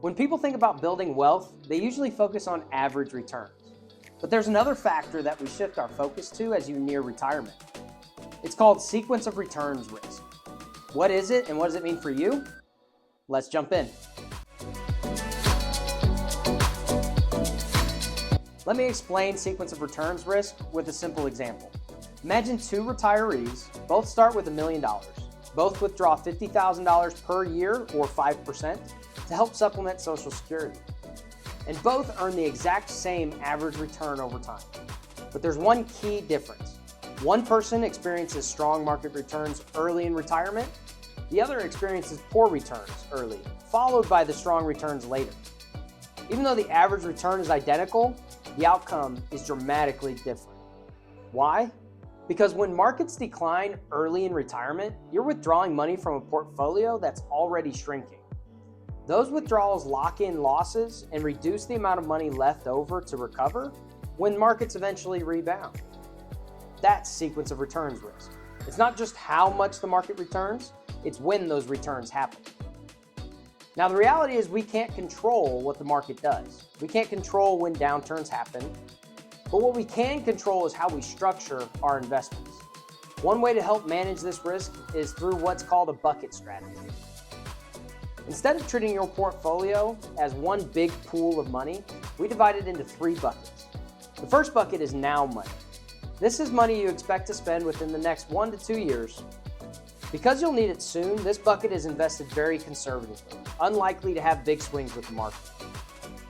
When people think about building wealth, they usually focus on average returns. But there's another factor that we shift our focus to as you near retirement. It's called sequence of returns risk. What is it and what does it mean for you? Let's jump in. Let me explain sequence of returns risk with a simple example. Imagine two retirees, both start with $1 million. Both withdraw $50,000 per year or 5% to help supplement Social Security. And both earn the exact same average return over time. But there's one key difference. One person experiences strong market returns early in retirement. The other experiences poor returns early, followed by the strong returns later. Even though the average return is identical, the outcome is dramatically different. Why? Because when markets decline early in retirement, you're withdrawing money from a portfolio that's already shrinking. Those withdrawals lock in losses and reduce the amount of money left over to recover when markets eventually rebound. That's sequence of returns risk. It's not just how much the market returns, it's when those returns happen. Now, the reality is we can't control what the market does. We can't control when downturns happen, but what we can control is how we structure our investments. One way to help manage this risk is through what's called a bucket strategy. Instead of treating your portfolio as one big pool of money, we divide it into 3 buckets. The first bucket is now money. This is money you expect to spend within the next 1 to 2 years. Because you'll need it soon, this bucket is invested very conservatively, unlikely to have big swings with the market.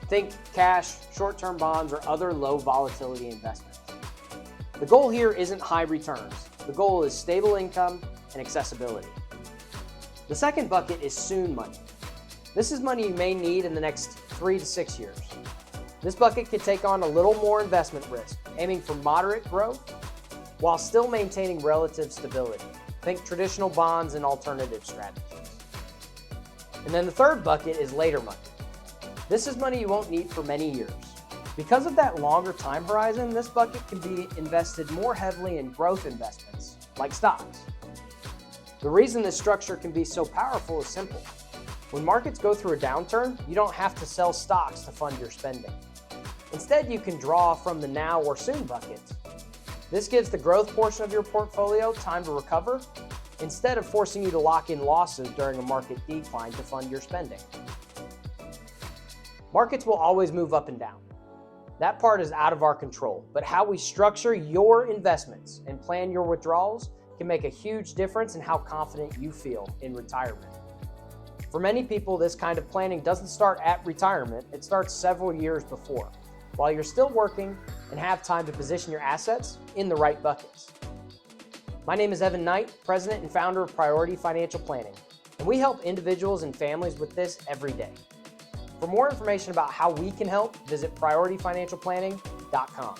Think cash, short-term bonds, or other low volatility investments. The goal here isn't high returns. The goal is stable income and accessibility. The second bucket is soon money. This is money you may need in the next 3 to 6 years. This bucket could take on a little more investment risk, aiming for moderate growth while still maintaining relative stability. Think traditional bonds and alternative strategies. And then the third bucket is later money. This is money you won't need for many years. Because of that longer time horizon, this bucket can be invested more heavily in growth investments, like stocks. The reason this structure can be so powerful is simple. When markets go through a downturn, you don't have to sell stocks to fund your spending. Instead, you can draw from the now or soon buckets. This gives the growth portion of your portfolio time to recover, instead of forcing you to lock in losses during a market decline to fund your spending. Markets will always move up and down. That part is out of our control, but how we structure your investments and plan your withdrawals can make a huge difference in how confident you feel in retirement. For many people, this kind of planning doesn't start at retirement, it starts several years before, while you're still working and have time to position your assets in the right buckets. My name is Evan Knight, President and founder of Priority Financial Planning, and we help individuals and families with this every day. For more information about how we can help, visit PriorityFinancialPlanning.com.